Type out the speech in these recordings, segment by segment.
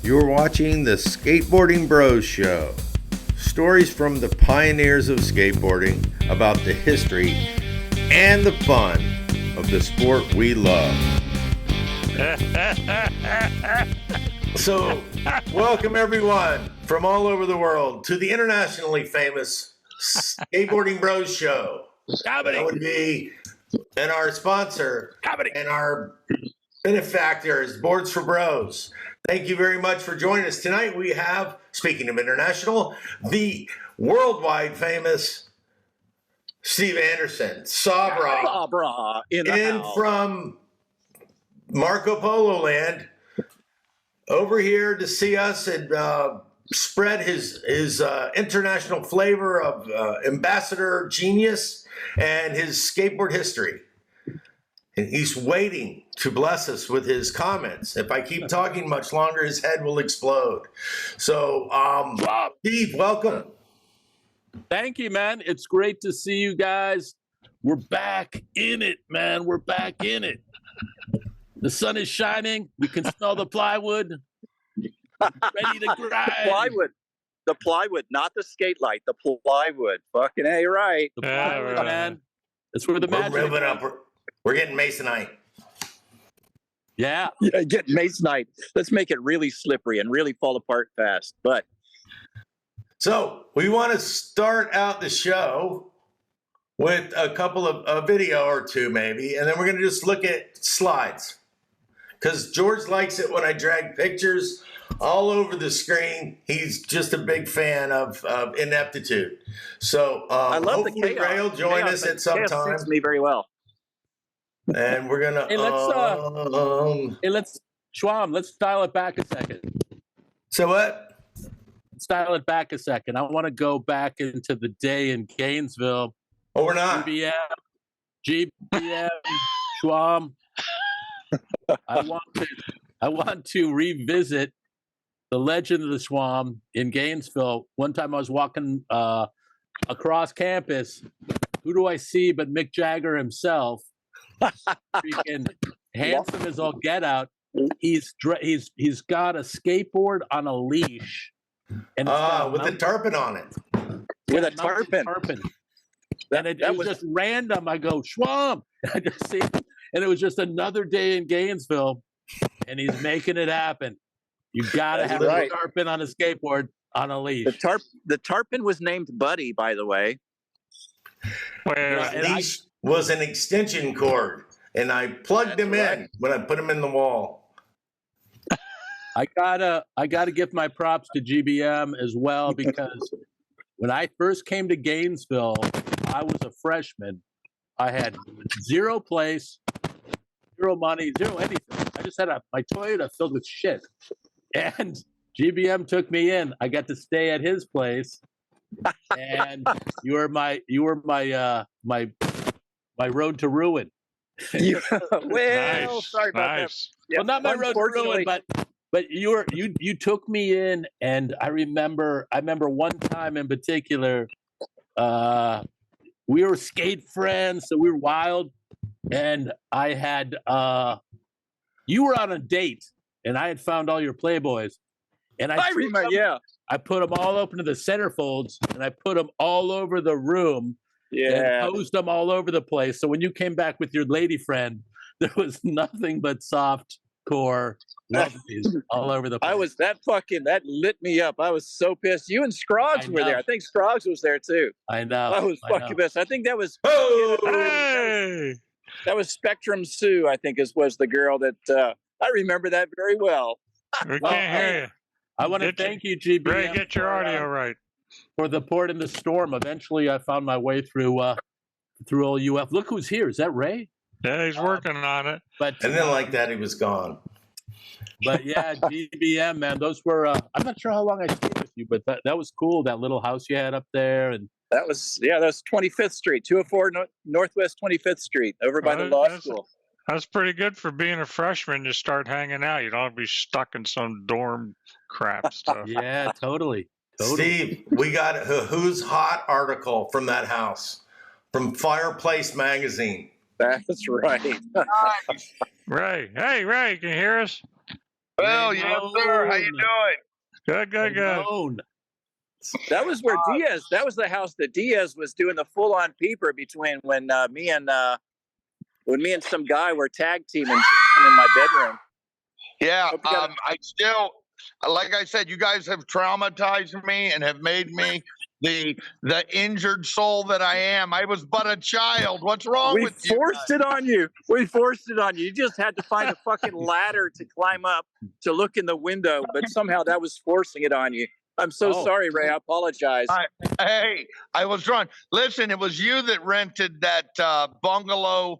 You're watching the Skateboarding Bros Show. Stories from the pioneers of skateboarding about the history and the fun of the sport we love. So, welcome everyone from all over the world to the internationally famous Skateboarding Bros Show. That would be, and our sponsor and our benefactors, Boards for Bros. Thank you very much for joining us. Tonight we have, speaking of international, the worldwide famous Steve Anderson, Sabra, in from Marco Polo land, over here to see us and spread his international flavor of ambassador genius and his skateboard history. And he's waiting to bless us with his comments. If I keep talking much longer, his head will explode. So, Steve, welcome. Thank you, man. It's great to see you guys. We're back in it, man. We're back in it. The sun is shining. We can smell the plywood. Ready to grind. The plywood, not the skate light. The plywood. Fucking A, right. The plywood, man. That's where the magic. We're moving up. We're getting Masonite. Yeah, get Masonite. Let's make it really slippery and really fall apart fast. But so we want to start out the show with a couple of a video or two, maybe, and then we're going to just look at slides because George likes it when I drag pictures all over the screen. He's just a big fan of ineptitude. So I love hopefully the chaos. Ray will join us at some time. Suits me very well. And we're gonna let's Schwam, let's dial it back a second. So what? Let's dial it back a second. I want to go back into the day in Gainesville. Oh, we're not. GBM, Schwam. I want to revisit the legend of the Schwam in Gainesville. One time I was walking across campus. Who do I see but Mick Jagger himself? Freaking handsome as all get out. He's got a skateboard on a leash, and with a tarpon on it. With a tarpon. And it was just random. I go, Schwam. I just see it. And it was just another day in Gainesville, and he's making it happen. You gotta have a tarpon on a skateboard on a leash. The tarpon was named Buddy, by the way. The leash was an extension cord, and I plugged him in when I put him in the wall. I gotta give my props to GBM as well, because when I first came to Gainesville, I was a freshman. I had zero place, zero money, zero anything. I just had my Toyota filled with shit, and GBM took me in. I got to stay at his place, and you were my road to ruin. Well, nice, sorry about nice. that. Yeah, well, not my road to ruin, but you took me in, and I remember one time in particular, we were skate friends, so we were wild, and I had you were on a date, and I had found all your Playboys, and I remember, I put them all up into the centerfolds, and I put them all over the room. Yeah, and posed them all over the place. So when you came back with your lady friend, there was nothing but soft core lovelies all over the place. That lit me up. I was so pissed. You and Scroggs were there. I think Scroggs was there too. I know. I was fucking pissed. I think that was that was Spectrum Sue, I think was the girl that I remember that very well. We can't hear you. I want to thank you, GBM. Ray, get your audio right. For the port in the storm. Eventually, I found my way through all UF. Look who's here. Is that Ray? Yeah, he's working on it. And then like that, he was gone. But yeah, GBM, man, those were. I'm not sure how long I stayed with you, but that was cool. That little house you had up there, and that was 25th Street, 204 Northwest 25th Street, over by the law school. That's pretty good for being a freshman to start hanging out. You don't have to be stuck in some dorm crap stuff. Yeah, totally. Steve, we got a Who's Hot article from that house, from Fireplace Magazine. That's right. Ray, hey Ray, can you hear us? Well, yes, sir. How you doing? Good. Ramon. That was where Diez. That was the house that Diez was doing the full-on peeper between when me and some guy were tag teaming in my bedroom. Yeah, I still, like I said, you guys have traumatized me and have made me the injured soul that I am. I was but a child. What's wrong with you? We forced it on you. We forced it on you. You just had to find a fucking ladder to climb up to look in the window, but somehow that was forcing it on you. I'm so sorry, Ray. I apologize. Hey, I was wrong. Listen, it was you that rented that bungalow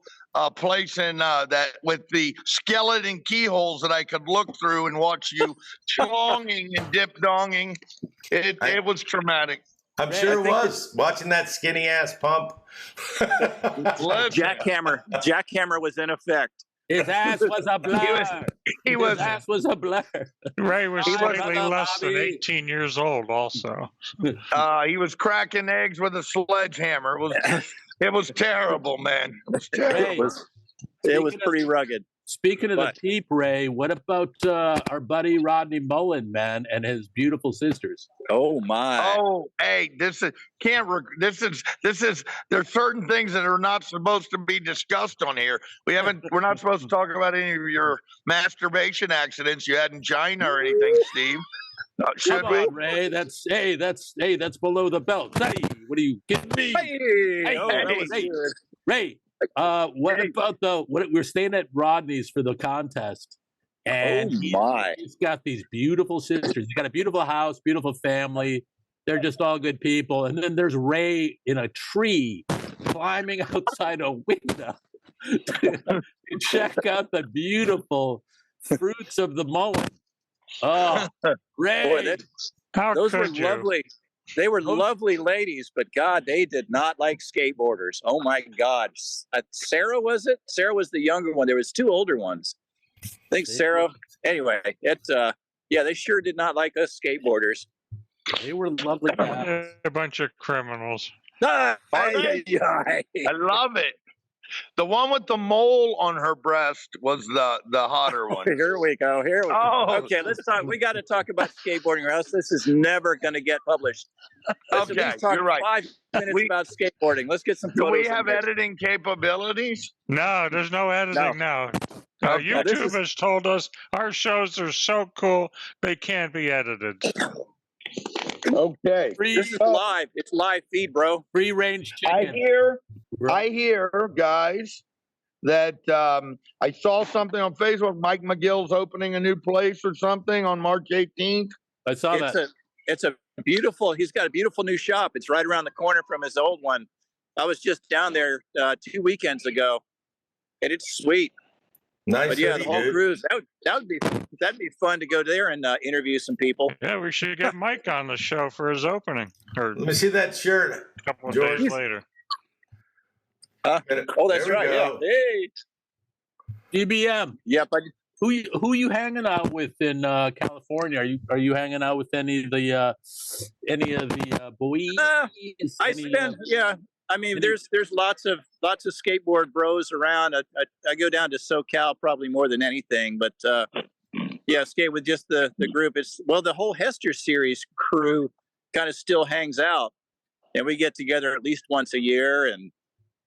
place in that with the skeleton keyholes that I could look through and watch you chlonging and dip-donging. It was traumatic. I'm sure it was. Watching that skinny ass pump. Jackhammer was in effect. His ass was a blur. His ass was a blur. Ray was slightly less than Bobby. 18 years old also. He was cracking eggs with a sledgehammer. It was terrible, man. It was terrible. It was pretty rugged. Speaking of the peep, Ray, what about our buddy Rodney Mullen, man, and his beautiful sisters? Oh my! Oh, hey, there's certain things that are not supposed to be discussed on here. We're not supposed to talk about any of your masturbation accidents you had in China or anything, Steve. Should we? Ray, that's below the belt. Hey, what are you kidding me? Ray. What about we're staying at Rodney's for the contest, and he's got these beautiful sisters. He's got a beautiful house, beautiful family. They're just all good people. And then there's Ray in a tree, climbing outside a window to check out the beautiful fruits of the mullen. Oh, Ray! Those were lovely. They were lovely ladies, but God, they did not like skateboarders. Oh my God. Sarah, was it? Sarah was the younger one. There was two older ones. I think Sarah. Anyway, they sure did not like us skateboarders. They were lovely guys. A bunch of criminals. I love it. The one with the mole on her breast was the hotter one. Here we go. Okay, let's talk. We got to talk about skateboarding, or else this is never going to get published. Okay, you're right. 5 minutes about skateboarding. Let's get some photos. Do we have editing capabilities? No, there's no editing now. YouTube has told us our shows are so cool they can't be edited. Okay. This is live. It's live feed, bro. Free range chicken. I hear, guys, that I saw something on Facebook. Mike McGill's opening a new place or something on March 18th. I saw that. It's a beautiful. He's got a beautiful new shop. It's right around the corner from his old one. I was just down there 2 weekends ago, and it's sweet. Nice. But yeah, the whole cruise. That'd be fun to go there and interview some people. Yeah, we should get Mike on the show for his opening. Let me see that shirt. A couple of days later. That's right. Yeah. Hey. DBM. Yep. Who you hanging out with in California? Are you hanging out with any of the boys? I mean, there's lots of skateboard bros around. I go down to SoCal probably more than anything, but skate with just the group. The whole Hester series crew kind of still hangs out, and we get together at least once a year, and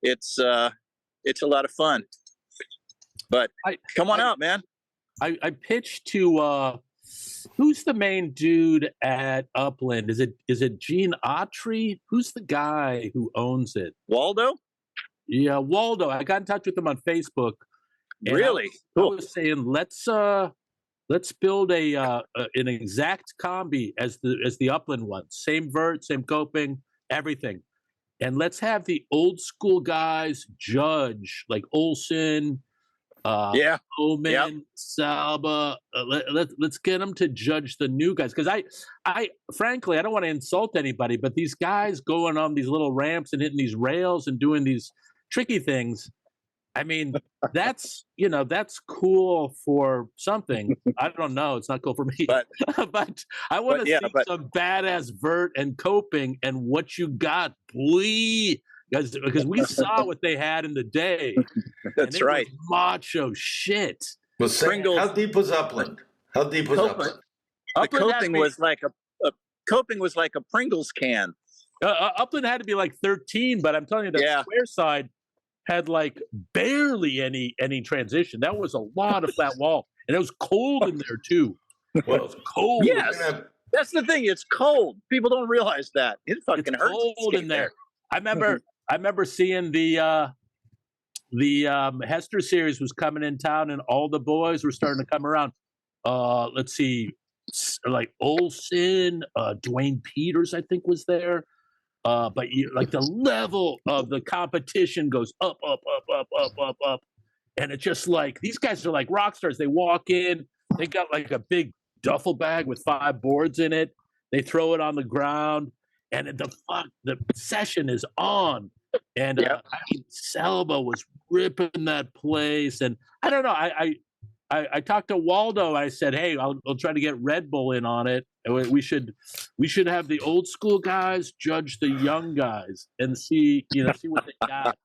it's a lot of fun. But come on out, man. I pitched to who's the main dude at Upland? Is it Gene Autry? Who's the guy who owns it? Waldo? Yeah, Waldo. I got in touch with him on Facebook. Really? I was saying let's build an exact combi as the Upland one. Same vert, same coping, everything. And let's have the old school guys judge, like Olsen, Omen, Salba. Let's get them to judge the new guys, because I frankly I don't want to insult anybody, but these guys going on these little ramps and hitting these rails and doing these tricky things. I mean, that's cool for something. I don't know. It's not cool for me, but I want to see some badass vert and coping and what you got, boy. Because we saw what they had in the day. That's right. Macho shit. How deep was Upland? How deep was Upland? The coping was like a coping was like a Pringles can. Upland had to be like 13, but I'm telling you, that square side had like barely any transition. That was a lot of flat wall, and it was cold in there too. Well, it was cold. Yes, that's the thing. It's cold. People don't realize that. It fucking hurts. Cold in there. I remember seeing the Hester series was coming in town, and all the boys were starting to come around. Let's see, like Olsen, Dwayne Peters, I think, was there. But like the level of the competition goes up, and it's just like these guys are like rock stars. They walk in, they got like a big duffel bag with 5 boards in it. They throw it on the ground, and the session is on. And Selma was ripping that place, and I don't know. I talked to Waldo. I said, "Hey, I'll try to get Red Bull in on it. We should have the old school guys judge the young guys and see what they got."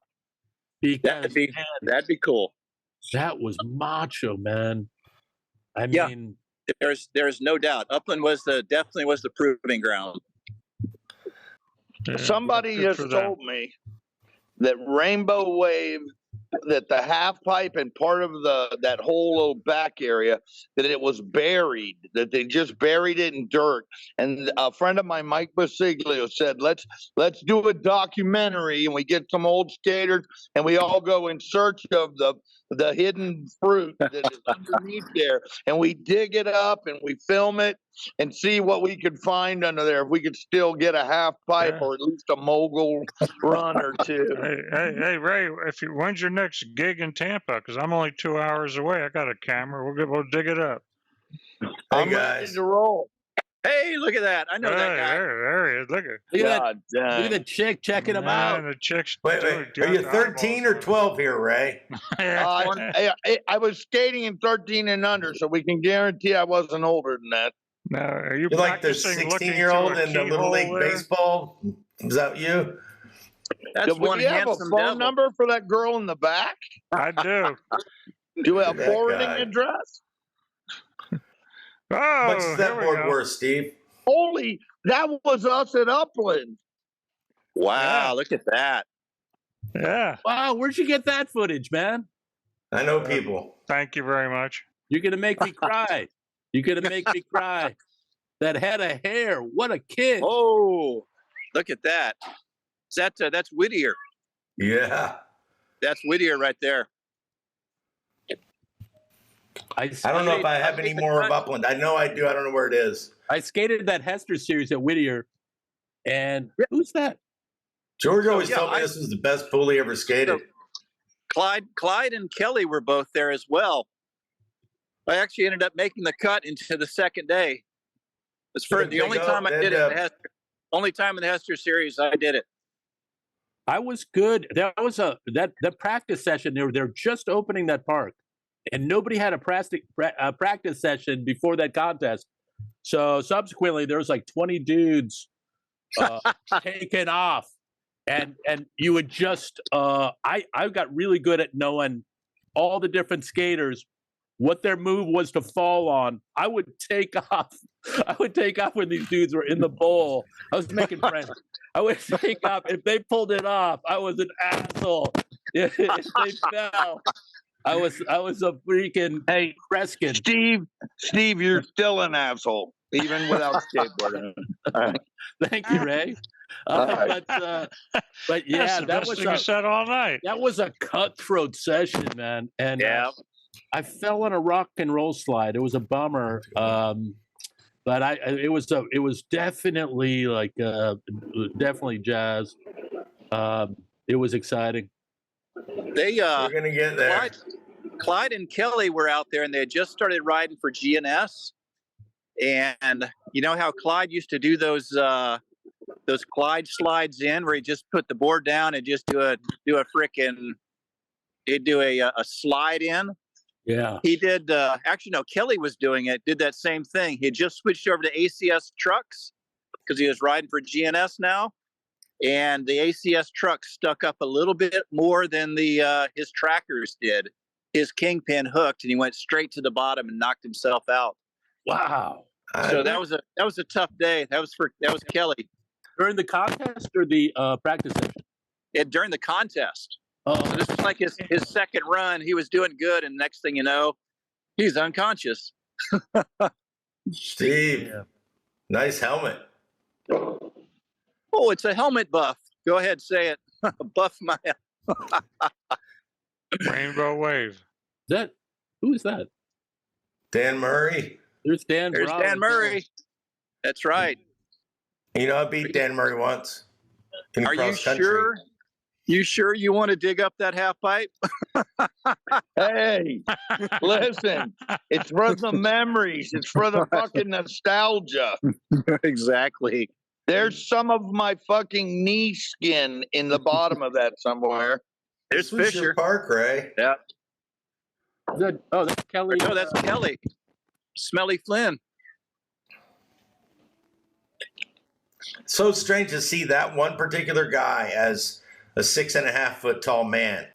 Because that'd be cool. That was macho, man. I mean, there's no doubt. Upland definitely was the proving ground. Somebody just told me that Rainbow Wave, that the half pipe and part of that whole little back area, that it was buried, that they just buried it in dirt. And a friend of mine, Mike Basiglio, said, let's do a documentary, and we get some old skaters and we all go in search of the hidden fruit that is underneath there, and we dig it up and we film it and see what we could find under there. If we could still get a half pipe or at least a mogul run or two. Hey, Ray, when's your next gig in Tampa? Because I'm only 2 hours away. I got a camera. We'll dig it up. Hey, guys. Ready to roll. Hey, look at that! I know that guy. There he is. Look at the chick checking him out. The chick's wait. Are you 13 or 12 here, Ray? I was skating in 13 and under, so we can guarantee I wasn't older than that. No, are you You're like the 16-year-old in the Little League baseball? Is that you? That's one handsome devil. Do you have a phone number for that girl in the back? I do. Do you have a forwarding address? Oh, what's that board worth, Steve? Holy, that was us at Upland. Wow, look at that. Yeah. Wow, where'd you get that footage, man? I know people. Thank you very much. You're going to make me cry. You're going to make me cry. That head of hair. What a kid. Oh, look at that. That's Whittier. Yeah. That's Whittier right there. I don't know if I have any more of Upland. I know I do. I don't know where it is. I skated that Hester series at Whittier. And who's that? George always told me this was the best pool he ever skated. So Clyde and Kelly were both there as well. I actually ended up making the cut into the second day. It's for the only time I did it in the Hester. Only time in the Hester series I did it. I was good. That was that practice session. They're just opening that park, and nobody had a practice session before that contest. So subsequently, there was like 20 dudes taken off, and you would just I got really good at knowing all the different skaters, what their move was to fall on. I would take off when these dudes were in the bowl. I was making friends. I would take off. If they pulled it off, I was an asshole. If they fell, I was a freaking Kreskin. Steve, you're still an asshole, even without skateboarding. Thank you, Ray. But yeah, that was you said all night. That was a cutthroat session, man. And I fell on a rock and roll slide. It was a bummer. But it was definitely like definitely jazz. It was exciting. We're gonna get there. Clyde and Kelly were out there, and they had just started riding for GNS. And you know how Clyde used to do those Clyde slides in, where he just put the board down and just do a slide in. Yeah, he did. Actually, no, Kelly was doing it. Did that same thing. He had just switched over to ACS trucks because he was riding for GNS now, and the ACS truck stuck up a little bit more than his trackers did. His kingpin hooked, and he went straight to the bottom and knocked himself out. Wow. So that was a tough day. That was Kelly. During the contest or the practice session? During the contest. Oh, So this was like his second run. He was doing good, and next thing you know, he's unconscious. Steve, yeah. Nice helmet. Oh, it's a helmet buff. Go ahead, say it. Buff my. Rainbow Wave. Who is that? Dan Murray. There's Dan. There's Dan Murray. That's right. You know, I beat Dan Murray once. Are you sure? You sure you want to dig up that half pipe? Hey, listen, it's for the memories. It's for the fucking nostalgia. Exactly. There's some of my fucking knee skin in the bottom of that somewhere. There's This was Fisher. your park, Ray. Yeah. That's Kelly. No, that's Kelly. Smelly Flynn. So strange to see that one particular guy as a 6.5 foot tall man.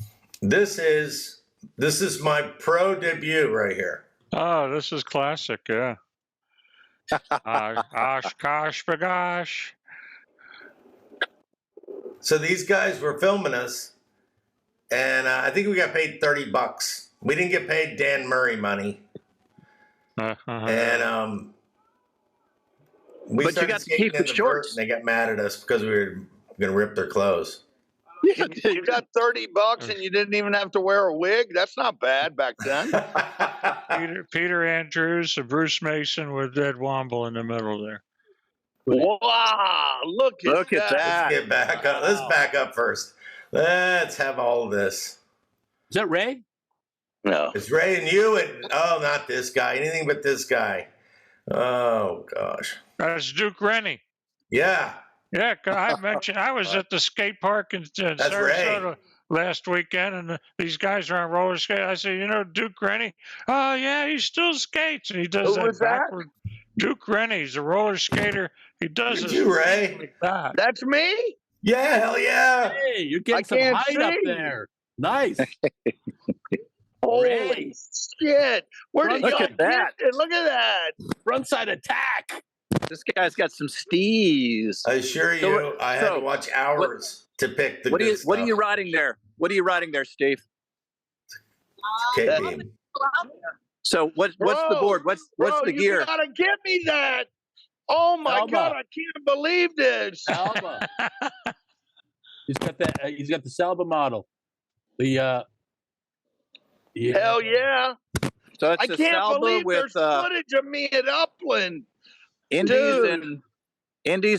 This is my pro debut right here. Oh, this is classic, yeah. Osh, gosh, bagosh. So these guys were filming us, and I think we got paid $30. We didn't get paid Dan Murray money, and we But you started got to skating keep in the the shorts. dirt, and they got mad at us because we were going to rip their clothes. You got $30 and you didn't even have to wear a wig. That's not bad back then. Peter Andrews and Bruce Mason with Ed Womble in the middle there. Wow! Look at that. Let's get back up. Let's back up first. Let's have all of this. Is that Ray? No. It's Ray and you, and not this guy. Anything but this guy. Oh gosh. That's Duke Rennie. Yeah. Yeah, I mentioned I was at the skate park in Sarasota last weekend, and these guys are on roller skate. I said, you know, Duke Rennie? Oh, yeah, he still skates, and he does Who was that that? backward. Duke Rennie, he's a roller skater. He does Look at it you, Ray. like that. That's me? Yeah, hell yeah. Hey, you're I getting some can't height up see. there. Nice. Holy Ray. shit. Where did Look you at that. get it? Look at that. Frontside attack. This guy's got some steez. I assure you, So- I had to so, watch hours to pick the What are good you stuff. riding there? What are you riding there, Steve? K-beam. So what's the Bro, board? What's Bro, the you gear? gotta get me that. Oh my Alba. God, I can't believe this. Salva. He's got the Salva model. The yeah. Hell yeah. So it's I a can't Salva believe with there's footage of me at Upland. Indies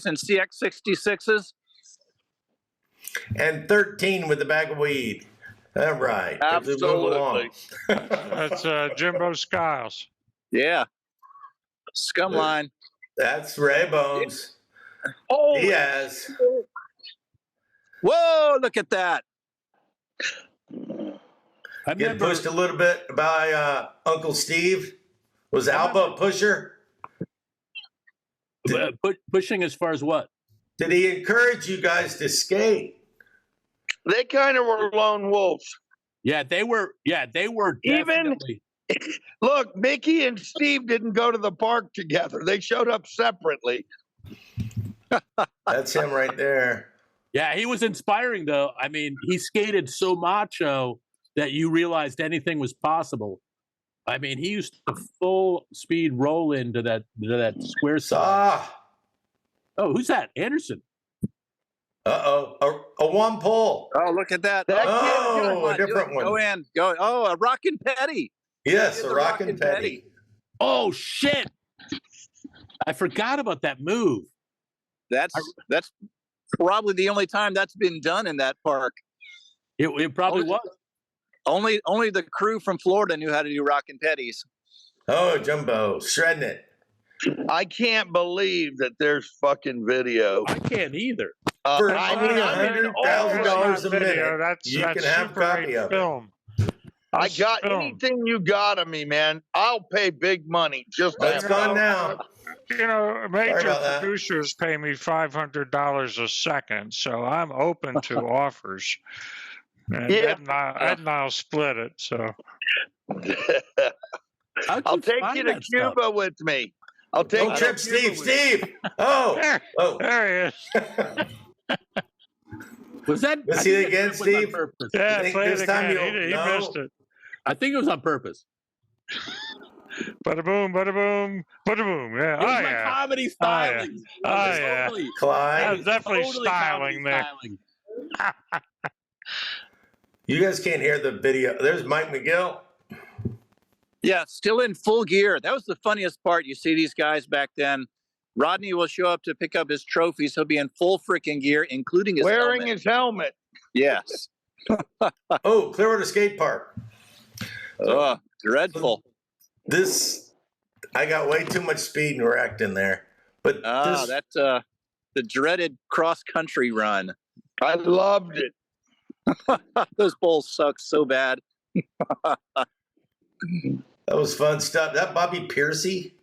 and CX66s. And 13 with the bag of weed. All right. Let's move along. That's Jimbo Skiles. Yeah. Scum line. That's Ray Bones. Oh, Diez. Whoa, look at that. I Getting remember pushed a little bit by Uncle Steve. Was Alba a pusher? pushing as far as what? Did he encourage you guys to skate? they kind of were lone wolves. Yeah, they were. Yeah, they were Even- definitely. Look, Mickey and Steve didn't go to the park together. They showed up separately. That's him right there. Yeah, he was inspiring though. I mean, he skated so macho that you realized anything was possible. I mean, he used to full speed roll into that square side. Ah. Oh, who's that? Anderson. Uh-oh. A one pull. Oh, look at that. Oh, a different one. Go in. Go. Oh, a Rockin' Petty. Yes, Did a the rockin' Rockin' petty. Oh shit! I forgot about that move. That's probably the only time that's been done in that park. It probably was. Only the crew from Florida knew how to do Rockin' Petties. Oh, Jumbo, shredding it. I can't believe that there's fucking video. I can't either. For I mean, $100,000 a minute, That's you can have a Super copy 8 of it. film. I That's got film. anything you got of me, man. I'll pay big money. Just It's that. gone now. You know, major about that. producers pay me $500 a second, so I'm open to offers. And Yeah. Ed and I'll split it. So I'll take you to Cuba with me. I'll take Don't trip, Steve. Oh, there he is. Was that? Let's see it again, Steve. Yeah, play it again. He No. missed it. I think it was on purpose. Bada boom, bada boom, bada boom. Yeah. It was my comedy styling. Totally. Clyde. That was definitely Totally styling there. styling. You guys can't hear the video. There's Mike McGill. Yeah, still in full gear. That was the funniest part. You see these guys back then. Rodney will show up to pick up his trophies. He'll be in full freaking gear, including his wearing helmet. his helmet. Yes. Oh, Clearwater SkatePark. Oh, dreadful. I got way too much speed and wrecked in there. But that's the dreaded cross-country run. I loved it. Those bowls suck so bad. that was fun stuff. That Bobby Piercy?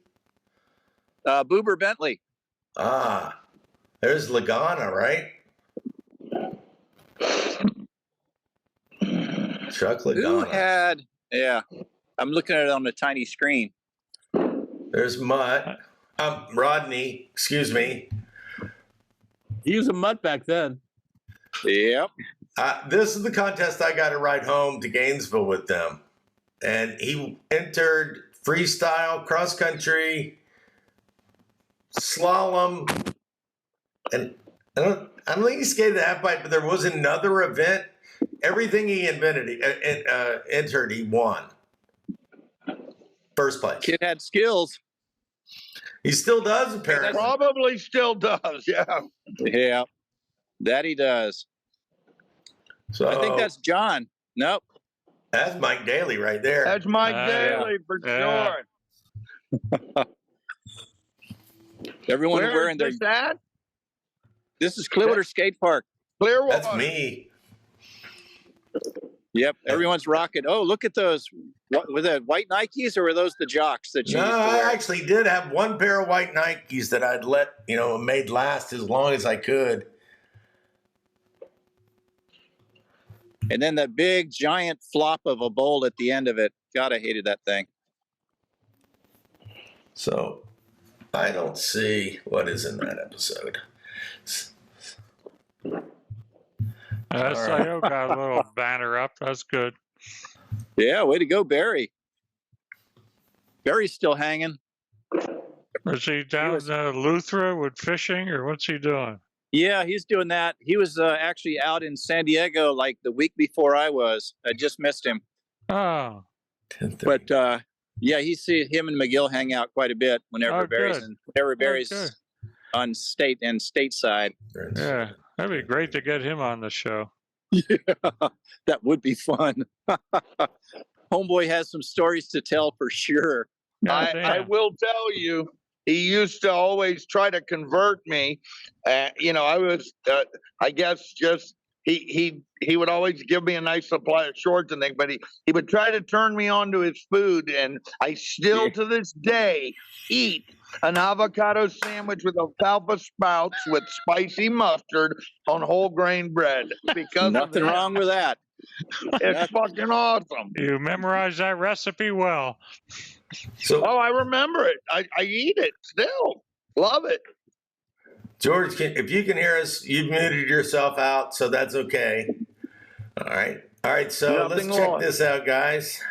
Boober Bentley. There's Lagana, right? Chuck Lagana. Yeah, I'm looking at it on a tiny screen. There's Mutt. Rodney, excuse me. He was a mutt back then. Yep. This is the contest I got to ride home to Gainesville with them. And he entered freestyle, cross country, slalom, and I don't think he skated the half pipe, but there was another event. Everything he entered, he won. First place. Kid had skills. He still does, apparently. Probably still does, yeah. Yeah, that he does. So I think that's John. Nope. That's Mike Daly right there. That's Mike Daly for sure. Everyone Where wearing is this at? This is Clearwater SkatePark. Clearwater. That's me. Yep, everyone's rocking. Oh, look at those. Were that white Nikes or were those the jocks that you used to wear? I actually did have one pair of white Nikes that I'd made last as long as I could. And then that big giant flop of a bowl at the end of it. God, I hated that thing. So I don't see what is in that episode. SIO got a little banner up. That's good. Yeah, way to go, Barry. Barry's still hanging. Was he down in Luthra with fishing, or what's he doing? Yeah, he's doing that. He was actually out in San Diego like the week before I was. I just missed him. Oh. But yeah, he see him and McGill hang out quite a bit whenever Barry's on state and stateside. Yeah, that'd be great to get him on the show. Yeah, that would be fun. Homeboy has some stories to tell for sure. I will tell you, he used to always try to convert me. I was, I guess, just he would always give me a nice supply of shorts and things, but he would try to turn me on to his food, and I still to this day eat an avocado sandwich with alfalfa sprouts with spicy mustard on whole grain bread. Because nothing wrong with that. It's fucking awesome. You memorized that recipe well. So, I remember it. I eat it still. Love it. George, if you can hear us, you've muted yourself out, so that's okay. All right. So let's check this out, guys.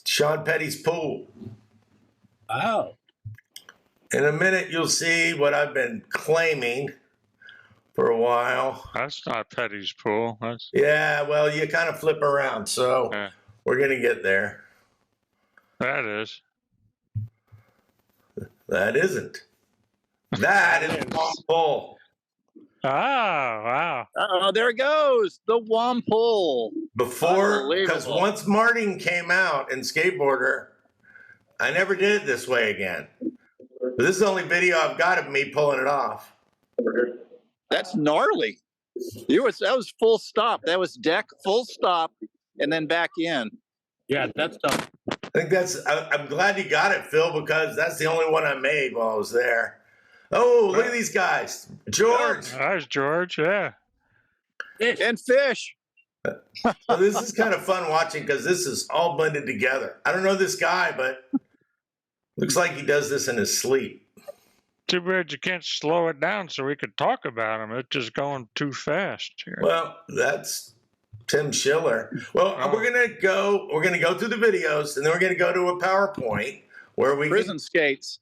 Sean Petty's pool. Wow. In a minute, you'll see what I've been claiming for a while. That's not Petty's pool. Yeah, well, you kind of flip around, so we're going to get there. That is. That isn't. That is Wampole. Oh, wow. Oh, there it goes. The Wampole. Before, because once Martin came out in Skateboarder, I never did it this way again. But this is the only video I've got of me pulling it off. That's gnarly. That was full stop. That was deck, full stop, and then back in. Yeah, that's tough. I think I'm glad you got it, Phil, because that's the only one I made while I was there. Oh, look at these guys. George. There's George, yeah. And Fish. So this is kind of fun watching because this is all blended together. I don't know this guy, but looks like he does this in his sleep. Too bad you can't slow it down so we could talk about him. It's just going too fast here. Well, that's Tim Schiller. Well, we're gonna go through the videos, and then we're gonna go to a PowerPoint where we Prison skates.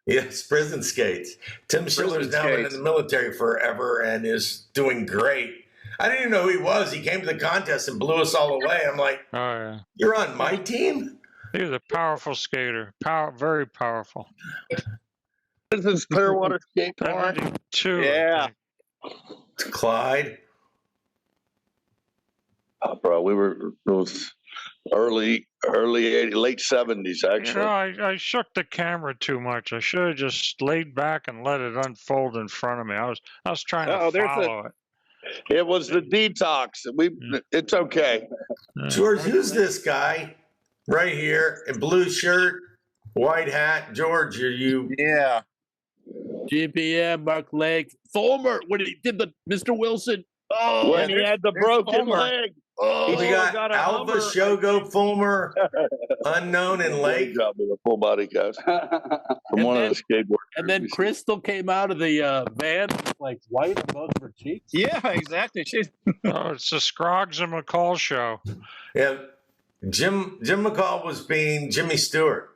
Yes, prison skates. Tim Schiller's now been in the military forever and is doing great. I didn't even know who he was. He came to the contest and blew us all away. I'm like, oh yeah, you're on my team? He was a powerful skater. Very powerful. This is Clearwater SkatePark. 72. Yeah. Clyde. Oh, bro, we were those early 80s, late 70s, actually. You know, I shook the camera too much. I should have just laid back and let it unfold in front of me. I was trying to follow it. It was the detox. It's okay. George, who's this guy right here in blue shirt, white hat? George, are you? Yeah. GPM, Mark Lake, Fulmer, when he did the Mr. Wilson. Oh, When he had the broken leg. Oh, we got Alva, Shogo, Fulmer, Unknown, and Lake. Good job with a full body cast from one of the skateboarders. And then Crystal came out of the van like white on both of her cheeks. Yeah, exactly. She's It's the Scroggs and McCall show. Yeah, Jim McCall was being Jimmy Stewart.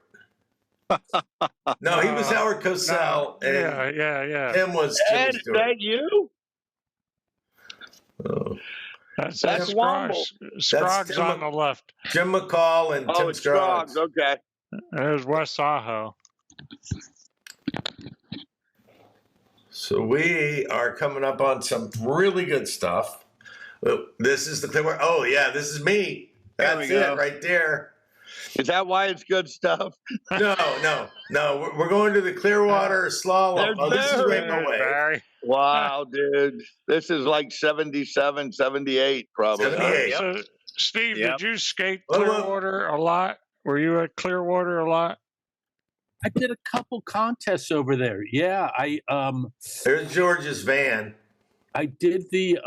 No, he was Howard Cosell. And Yeah. Tim was Jimmy Ed, is Stewart. that you? Oh. That's Womble. Scroggs on the left. Jim McCall and Tim It's Scroggs. Okay. There's Wes Aho. So we are coming up on some really good stuff. This is the Clearwater. Oh, yeah, this is me. That's it right there. Is that why it's good stuff? No. We're going to the Clearwater Slalom. Oh, this is Rainbow Wave. Barry. Wow, dude. This is like 77, 78, probably. 78. So, Steve, Yep. did you skate Well, Clearwater a lot? Were you at Clearwater a lot? I did a couple contests over there. Yeah, There's George's van. I did the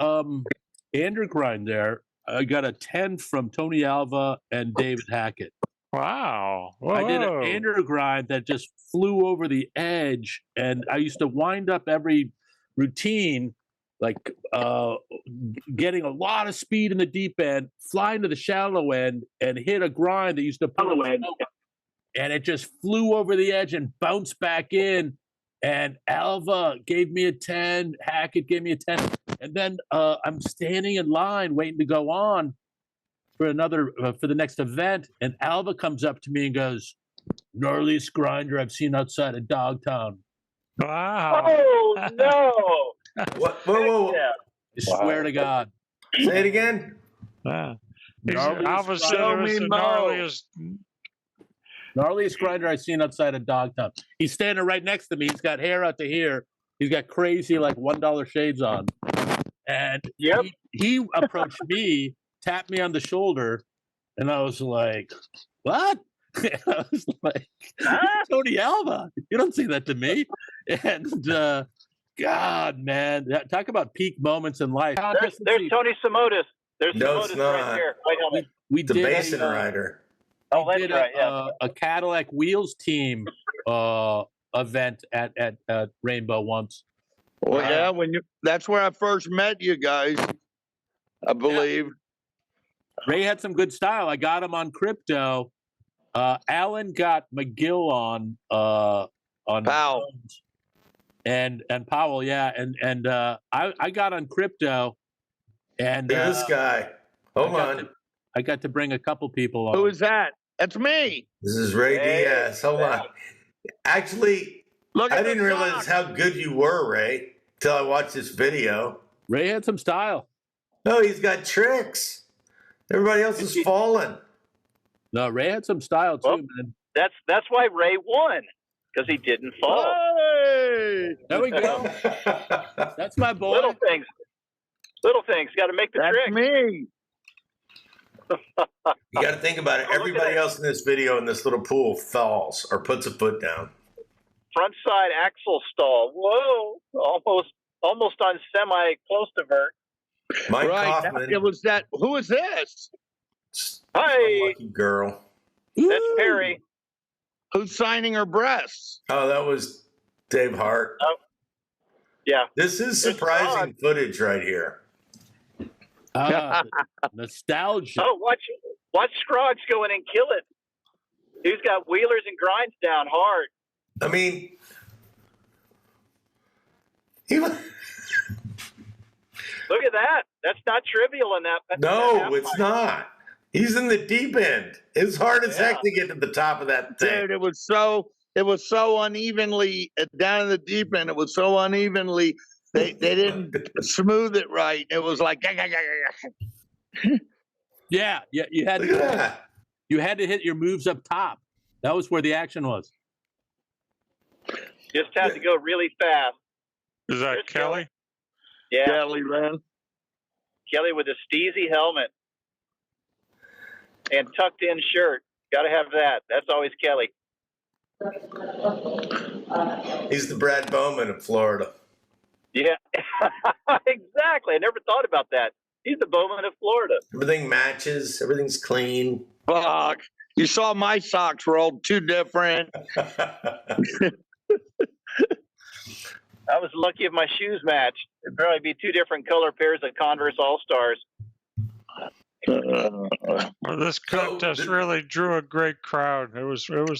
undergrind there. I got a 10 from Tony Alva and David Hackett. Wow. Whoa. I did an undergrind that just flew over the edge, and I used to wind up every routine like getting a lot of speed in the deep end, fly into the shallow end, and hit a grind that used to pull it, and it just flew over the edge and bounced back in. And Alva gave me a 10, Hackett gave me a 10, and then I'm standing in line waiting to go on for another for the next event, and Alva comes up to me and goes, "Gnarliest grinder I've seen outside of Dogtown." Wow. Oh, no. What? Whoa. I swear to God. Say it again. Yeah. Gnarliest Alva said Show it was me the Mo. Gnarliest grinder I've seen outside of Dogtown. He's standing right next to me. He's got hair out to here. He's got crazy like $1 shades on. And he approached me, tapped me on the shoulder, and I was like, "What?" I was like, "Tony Alva. You don't say that to me." And God, man, talk about peak moments in life. There's Tony Simotis. There's No, Simotis it's not. right there. White helmet. We The did Basin rider. Oh, we that's did right. Yeah. a Cadillac Wheels team event at Rainbow once. Well, yeah, that's where I first met you guys, I believe. Ray had some good style. I got him on crypto. Alan got McGill on Powell. and Powell, yeah, and I got on crypto, and Look at this guy. Hold on. I got to bring a couple people on. Who is that? That's me. This is Ray Diez. Hold on. Actually, Look at I didn't the realize socks. how good you were, Ray, till I watched this video. Ray had some style. No, he's got tricks. Everybody else is falling. No, Ray had some style too, Well, man. That's why Ray won, because he didn't fall. Hey! There we go. That's my boy. Little things. Got to make the That's trick. me. You got to think about it. Everybody else in this video in this little pool falls or puts a foot down. Front side axle stall. Whoa! Almost on semi close to vert. Mike right. Kaufman. It was that. Who is this? Hi, Lucky girl. that's Perry. Who's signing her breasts? Oh, that was Dave Hart. Oh, yeah. This is surprising footage right here. Nostalgia. Oh, watch Scroggs go in and kill it. He's got wheelers and grinds down hard. I mean, he was. Look at that. That's not trivial in that. No, it's not. He's in the deep end. It's hard as heck to get to the top of that thing. Dude, it was so unevenly down in the deep end. It was so unevenly. They didn't smooth it right. It was like. Yeah. You had Look at that. you had to hit your moves up top. That was where the action was. Just had to go really fast. Is that There's Kelly? Yeah, Kelly ran. Kelly with a Steezy helmet and tucked in shirt. Got to have that. That's always Kelly. He's the Brad Bowman of Florida. Yeah, exactly. I never thought about that. He's the Bowman of Florida. Everything matches. Everything's clean. Fuck. You saw my socks were all too different. I was lucky if my shoes matched. It'd probably be two different color pairs of Converse All-Stars. Well, this contest really drew a great crowd. It was good.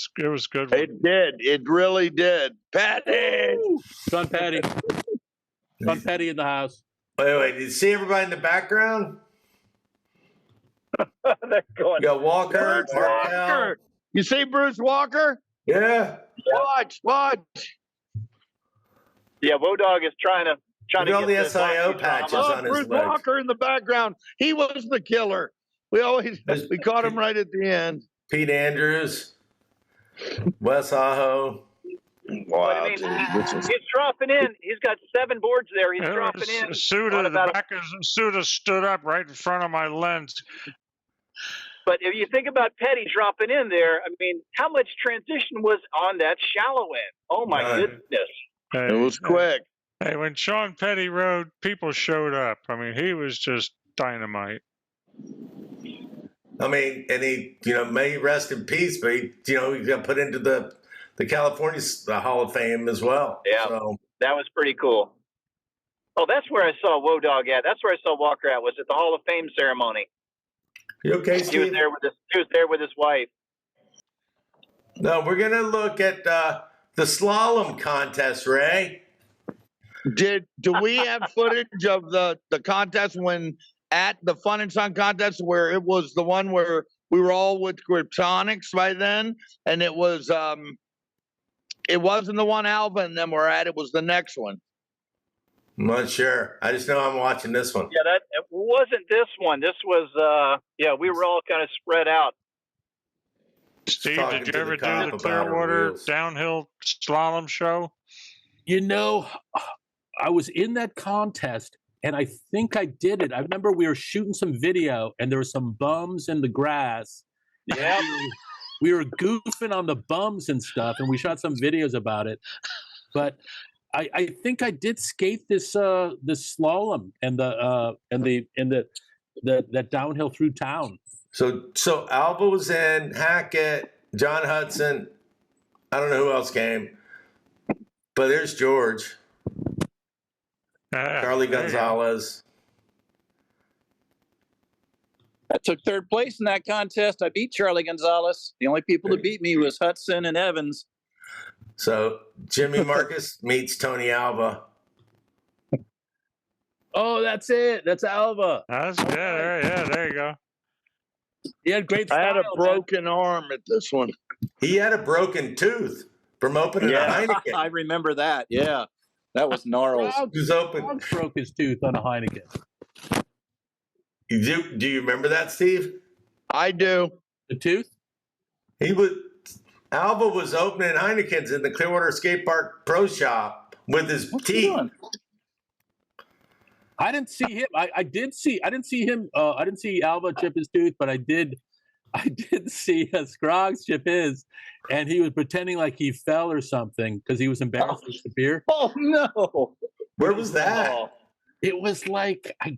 It did. It really did. Patty. Sean Petty. Sean Petty in the house. Wait. Did you see everybody in the background? They're going. You got Walker. Bruce Walker. You see Bruce Walker? Yeah. Watch. Yeah, Wodog is trying to Look at all the this SIO patches on his Bruce legs. Walker in the background. He was the killer. We caught him right at the end. Pete Andrews. Wes Aho. Wow, He's dropping in. He's got 7 boards there. He's dropping in. The back of Suda stood up right in front of my lens. But if you think about Petty dropping in there, I mean, how much transition was on that shallow end? Oh, my goodness. It was quick. Hey, when Sean Petty rode, people showed up. I mean, he was just dynamite. I mean, and he, may rest in peace, but he got put into the California Hall of Fame as well. Yeah, so. That was pretty cool. Oh, that's where I saw Wodog at. That's where I saw Walker at. Was at the Hall of Fame ceremony. You okay, Steve? He was there with his wife. No, we're gonna look at the slalom contest, Ray. Do we have footage of the contest when at the Fun and Sun contest where it was the one where we were all with Kryptonics by then, and it was it wasn't the one Alva and them were at, it was the next one. I'm not sure. I just know I'm watching this one. Yeah, it wasn't this one. This was we were all kind of spread out. Steve, did you ever do the Clearwater downhill slalom show? I was in that contest, and I think I did it. I remember we were shooting some video, and there were some bums in the grass. Yeah. We were goofing on the bums and stuff, and we shot some videos about it. But I think I did skate this slalom and that downhill through town. So Alva was in, Hackett, John Hudson. I don't know who else came, but there's George, Charlie Gonzalez. I took 3rd place in that contest. I beat Charlie Gonzalez. The only people to beat me was Hudson and Evans. So Jimmy Marcus meets Tony Alva. Oh, that's it. That's Alva. That's good. Yeah, there you go. He had great style. I had a broken arm at this one. He had a broken tooth from opening a Heineken. I remember that. Yeah, that was gnarls. Frog broke his tooth on a Heineken. Do you remember that, Steve? I do. The tooth? Alva was opening Heinekens in the Clearwater SkatePark Pro Shop with his teeth. I didn't see him. I didn't see him. I didn't see Alva chip his tooth, but I did see Scroggs chip his, and he was pretending like he fell or something because he was embarrassed with the beer. Oh no! Where was that? It was like I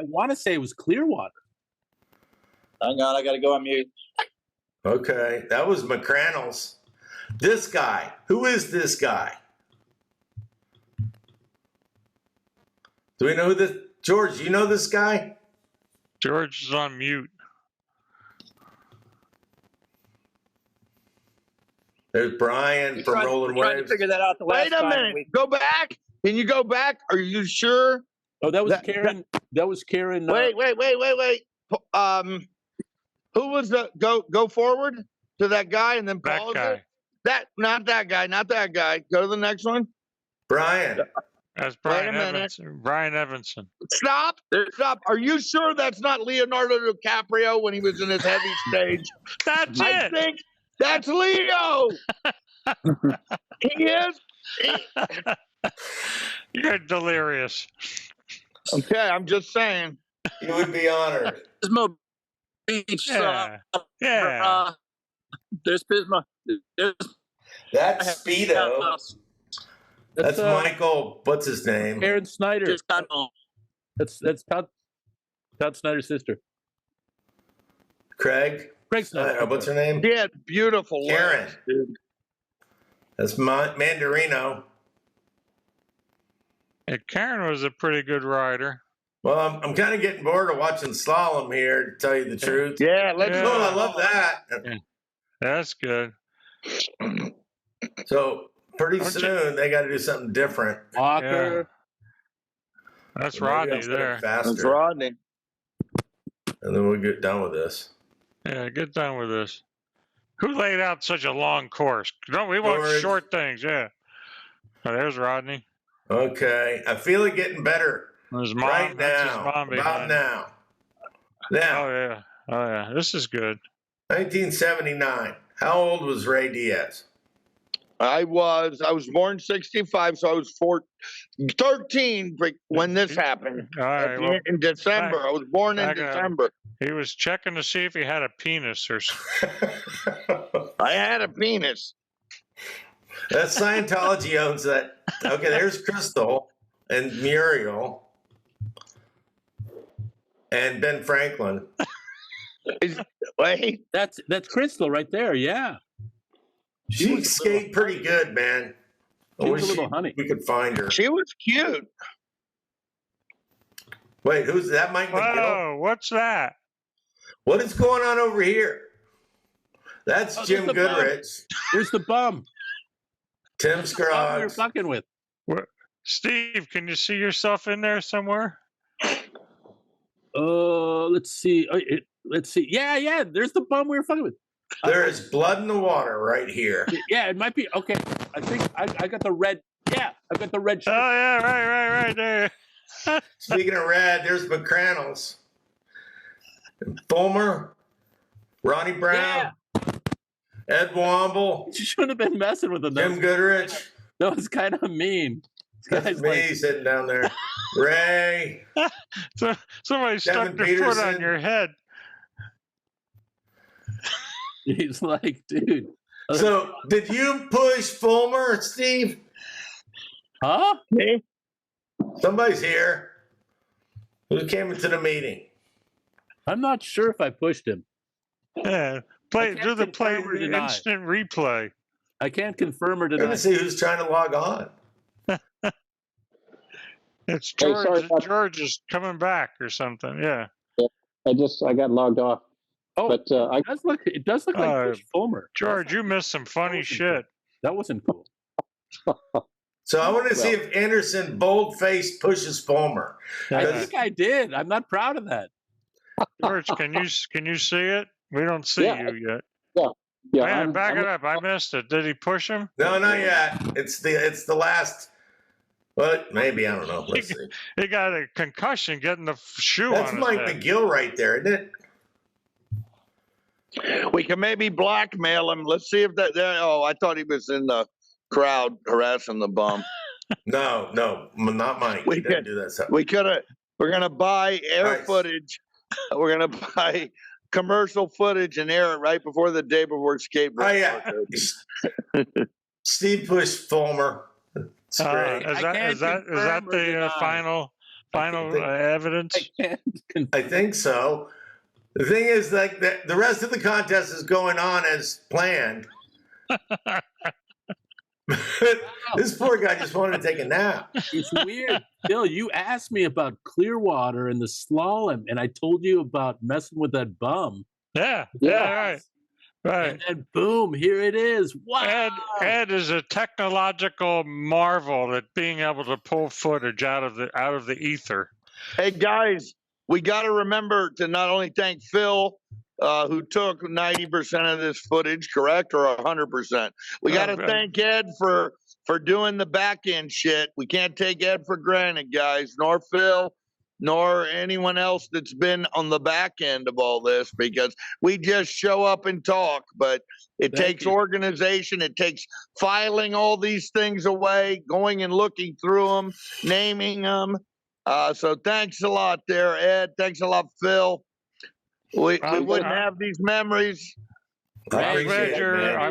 want to say it was Clearwater. Hang on, I got to go on mute. Okay, that was McCrannell's. This guy. Who is this guy? Do we know this? George, you know this guy? George is on mute. There's Brian from Rolling Trying to Waves. figure that out the last Wait a time minute. Go back. Can you go back? Are you sure? Oh, that was Karen. That was Karen. Wait. Who was the go forward to that guy and then That pause guy. it? Not that guy. Go to the next one. Brian. That's Wait a Brian minute. Evanson. Brian Evanson. Stop. Are you sure that's not Leonardo DiCaprio when he was in his heavy stage? That's I it. think that's Leo. He is. You're delirious. Okay, I'm just saying. You would be honored. Pismo Beach. Yeah. Yeah. There's Pismo. There's That's Speedo. That's Michael. What's his name? Karen Snyder. Just got home. That's Todd Snyder's sister. Craig Snyder. what's her name? She had beautiful Karen. legs, dude. That's Mandarino. Yeah, Karen was a pretty good rider. Well, I'm kind of getting bored of watching slalom here, to tell you the truth. Yeah, let's Yeah. go. Oh, I love that. That's good. So pretty Aren't you- soon they got to do something different. Walker. That's Maybe I'll Rodney start there. faster, That's Rodney. and then we'll get done with this. Yeah, get done with this. Who laid out such a long course? No, we want George. short things. Yeah. Oh, there's Rodney. Okay, I feel it getting better His mom. right That's his now. mom About behind him. now. Now, Oh yeah. Oh yeah. This is good. 1979. How old was Ray Diez? I was born 65, so I was 13 when this happened. All right. Well, In December. I was born in back up. December. he was checking to see if he had a penis or something. I had a penis. That Scientology owns that. Okay, there's Crystal and Muriel and Ben Franklin. Wait. That's Crystal right there. Yeah. She was a skate pretty good, man. I She was wish a little honey. we could find her. She was cute. Wait, who's that? Mike McGill? Whoa, what's that? What is going on over here? That's Oh, Jim there's the bum. Goodrich, Where's the bum? Tim We were Scroggs. fucking with. Steve, can you see yourself in there somewhere? Let's see. Let's see. Yeah. There's the bum we were fucking with. There is blood in the water right here. Yeah, it might be. Okay. I think I got the red. Yeah, I've got the red Oh shirt. yeah, right there. Speaking of red, there's McCrannell's. And Fulmer, Ronnie Brown, Ed Womble, You shouldn't have been messing with them. Jim Goodrich. That was kind of mean. This That's guy's me like, sitting down there. Ray. So somebody stuck their foot on Peterson. your head. he's like, dude. So, did you push Fulmer, Steve? Huh? Me? Somebody's here. Who came into the meeting? I'm not sure if I pushed him. Yeah. can't Do the play confirm or deny. instant replay. I can't confirm or Let deny. me see who's trying to log on. It's Hey, George. sorry about- George is coming back or something. Yeah. I got logged off. Oh, But it does look like Uh, Bush Fulmer. George, you missed some funny shit. That wasn't cool. So I want to see if Anderson bold-faced pushes Fulmer. I Yeah. think I did. I'm not proud of that. George, can you see it? We don't see Yeah. you yet. yeah, Man, back it up. I missed it. Did he push him? No, not yet. It's the last. Well, maybe, I don't know. Let's see. He got a concussion getting the shoe That's on his Mike head. McGill right there, isn't it? We can maybe blackmail him. Let's see if that. Oh, I thought he was in the crowd harassing the bum. No, not Mike. We He didn't could- do that stuff. We're gonna buy air Nice. footage. We're gonna buy commercial footage and air it right before the day before skateboard. Oh, yeah. Steve pushed Fulmer. It's great. Is I can't that confirm or the deny. final final evidence? I think so. The thing is, like, the rest of the contest is going on as planned. This poor guy just wanted to take a nap. It's weird. Bill, you asked me about Clearwater and the slalom, and I told you about messing with that bum. Yeah, right. And then boom, here it is. Wow. Ed is a technological marvel at being able to pull footage out of the ether. Hey guys, we got to remember to not only thank Phil, who took 90% of this footage, correct, or 100%. We got to thank Ed for doing the back end shit. We can't take Ed for granted, guys, nor Phil, nor anyone else that's been on the back end of all this, because we just show up and talk, but it takes organization. It takes filing all these things away, going and looking through them, naming them. So thanks a lot there, Ed. Thanks a lot, Phil. We wouldn't have these memories. I'm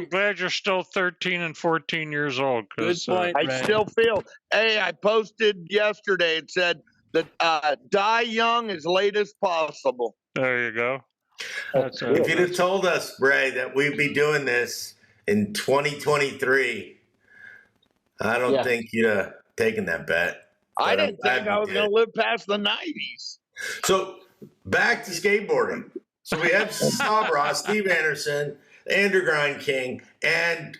glad you're still 13 and 14 years old. Good point, I still feel. Hey, I posted yesterday. It said that die young as late as possible. There you go. If you'd have told us, Ray, that we'd be doing this in 2023, I don't think you'd have taken that bet. I didn't think I was going to live past the 90s. So back to skateboarding. So we have Sabra, Steve Anderson, Andrew Grind King, and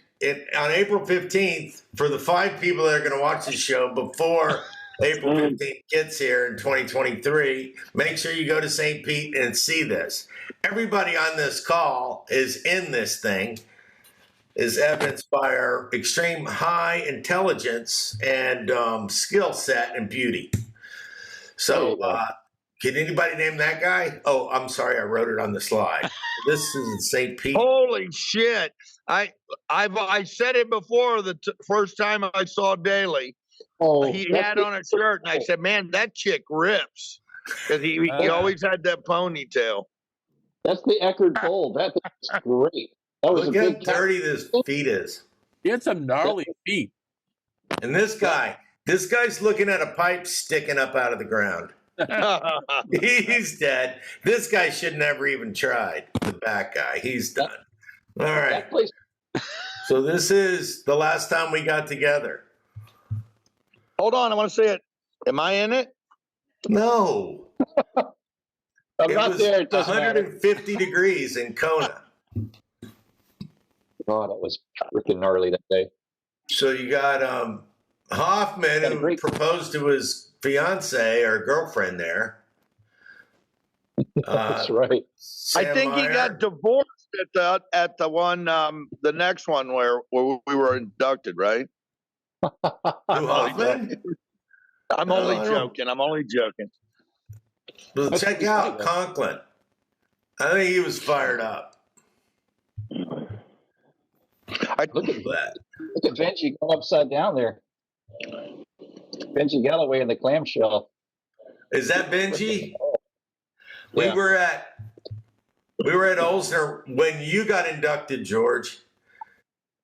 on April 15th, for the 5 people that are going to watch this show before April 15th gets here in 2023, make sure you go to St. Pete and see this. Everybody on this call is in this thing, is evidenced by our extreme high intelligence and skill set and beauty. So can anybody name that guy? Oh, I'm sorry, I wrote it on the slide. This is St. Pete. Holy shit. I said it before the first time I saw Daly. He had on a shirt, and I said, man, that chick rips. Because he always had that ponytail. That's the Eckerd Bowl. That's great. That was Look a how big dirty this feet is. He had some gnarly feet. And this guy's looking at a pipe sticking up out of the ground. He's dead. This guy should never even tried. The back guy. He's done. All right. So this is the last time we got together. Hold on, I want to say it. Am I in it? No. I'm not there. It 150 degrees in Kona. God, it was freaking gnarly that day. So you got Hoffman, who proposed to his fiance or girlfriend there. That's right. I think he got divorced at the one, the next one where we were inducted, right? Who, Hoffman? I'm only joking. I'm only joking. Well, check out Conklin. I think he was fired up. Look at that. Look at Benji going upside down there. Benji Galloway in the clamshell. Is that Benji? Yeah. We were at Olsner when you got inducted, George.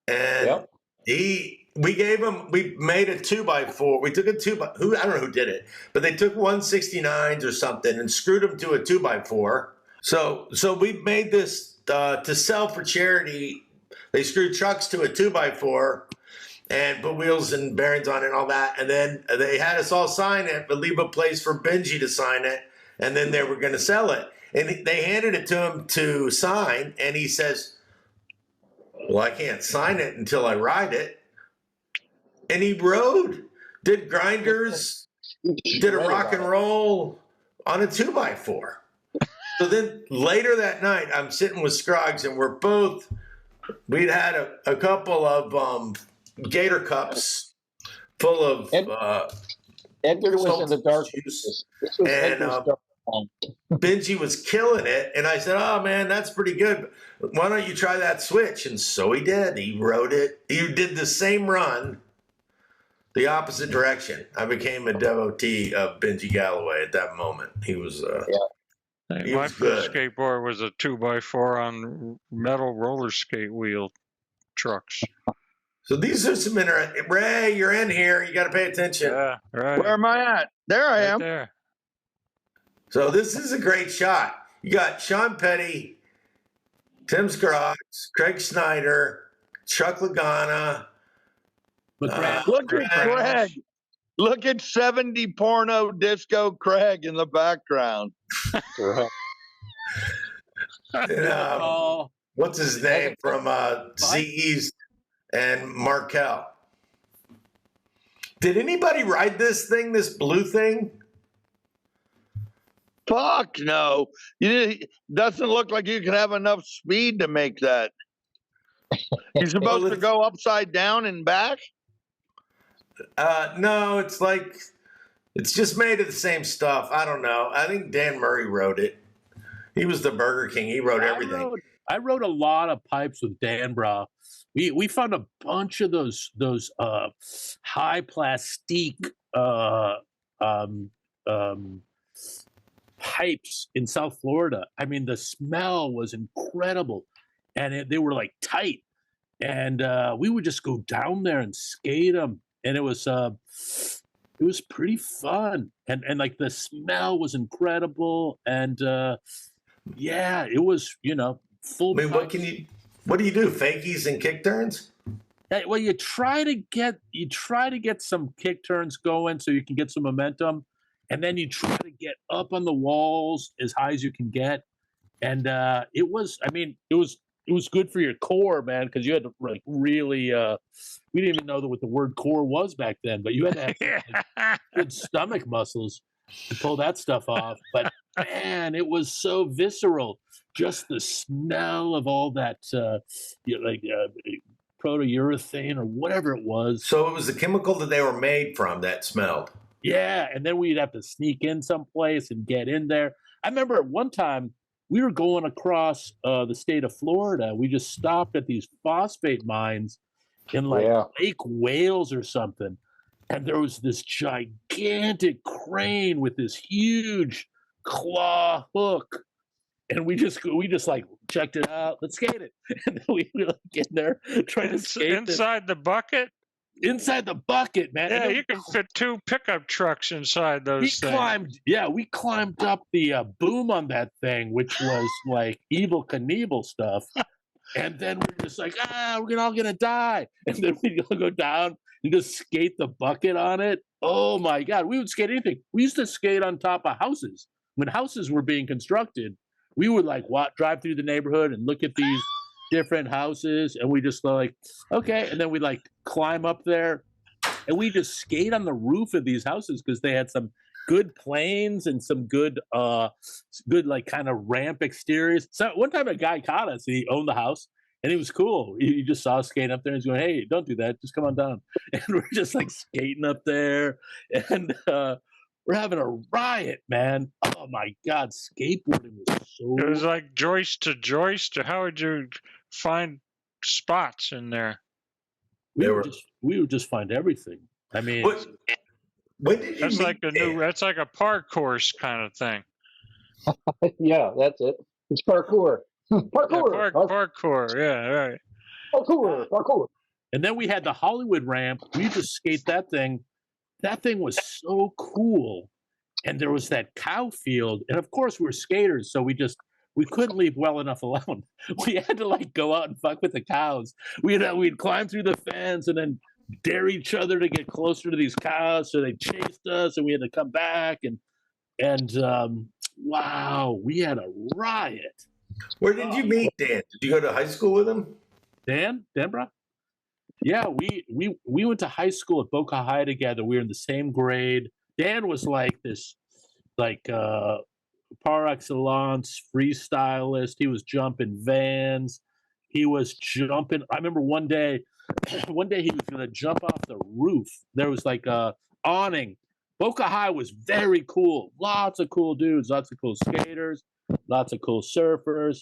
And we made a 2x4. We took a I don't know who did it, but they took 169s or something and screwed them to a 2x4. So we made this to sell for charity. They screwed trucks to a 2x4 and put wheels and bearings on it and all that. And then they had us all sign it, but leave a place for Benji to sign it. And then they were going to sell it. And they handed it to him to sign. And he says, well, I can't sign it until I ride it. And he rode, did grinders, did a rock and roll on a 2x4. So then later that night, I'm sitting with Scruggs and we'd had a couple of Gator cups full of Edgar was in the dark juice. And Benji was killing it. And I said, oh, man, that's pretty good. Why don't you try that switch? And so he did. He rode it. He did the same run, the opposite direction. I became a devotee of Benji Galloway at that moment. He was my first skateboard was a 2x4 on metal roller skate wheel trucks. So these are some interesting. Ray, you're in here. You got to pay attention. Yeah, right. Where am I at? There I am. There. So this is a great shot. You got Sean Petty, Tim Scroggs, Craig Snyder, Chuck Lagana. Look at Craig. Look at 70 porno disco Craig in the background. And, what's his name from Z East and Markel? Did anybody ride this thing, this blue thing? Fuck no. Doesn't look like you can have enough speed to make that. You're supposed to go upside down and back? No, it's like, it's just made of the same stuff. I don't know. I think Dan Murray wrote it. He was the Burger King. He wrote everything. I wrote a lot of pipes with Dan, bro. We found a bunch of those high plastique pipes in South Florida. I mean, the smell was incredible, and they were like tight. And we would just go down there and skate them, and it was pretty fun. And like the smell was incredible, and yeah, it was full. I mean, what do you do? Fakies and kick turns? Well, you try to get some kick turns going so you can get some momentum, and then you try to get up on the walls as high as you can get. And it was good for your core, man, because you had to like really. We didn't even know what the word core was back then, but you had to have good stomach muscles to pull that stuff off. But man, it was so visceral. Just the smell of all that, proteurethane or whatever it was. So it was the chemical that they were made from that smelled. Yeah, and then we'd have to sneak in someplace and get in there. I remember at one time we were going across the state of Florida. We just stopped at these phosphate mines in Lake Wales or something, and there was this gigantic crane with this huge claw hook. And we just like checked it out. Let's skate it. And then we like get in there trying to skate inside the bucket. Inside the bucket, man. Yeah, you can fit 2 pickup trucks inside those things. We climbed up the boom on that thing, which was like Evel Knievel stuff. And then we're just like, we're all gonna die. And then we go down and just skate the bucket on it. Oh my God, we would skate anything. We used to skate on top of houses when houses were being constructed. We would like drive through the neighborhood and look at these different houses, and we just like, okay, and then we like climb up there, and we just skate on the roof of these houses because they had some good planes and some good like kind of ramp exteriors. So one time a guy caught us. He owned the house, and he was cool. He just saw us skating up there, and he's going, "Hey, don't do that. Just come on down." And we're just like skating up there, and we're having a riot, man. Oh my God, skateboarding was so. It was like joist to joist. How would you find spots in there? We would just find everything. I mean, when did you that's like that's like a parkour kind of thing. Yeah, that's it. It's parkour. Parkour. Yeah, parkour. Yeah, right. Parkour. And then we had the Hollywood ramp. We just skate that thing. That thing was so cool. And there was that cow field. And of course we were skaters, so we couldn't leave well enough alone. We had to like go out and fuck with the cows. We'd climb through the fence and then dare each other to get closer to these cows. So they chased us and we had to come back and wow, we had a riot. Where did you meet Dan? Did you go to high school with him? Dan, bro? Yeah, we went to high school at Boca High together. We were in the same grade. Dan was like this, like par excellence freestylist. He was jumping vans. He was jumping. I remember one day he was going to jump off the roof. There was like a awning. Boca High was very cool. Lots of cool dudes. Lots of cool skaters. Lots of cool surfers.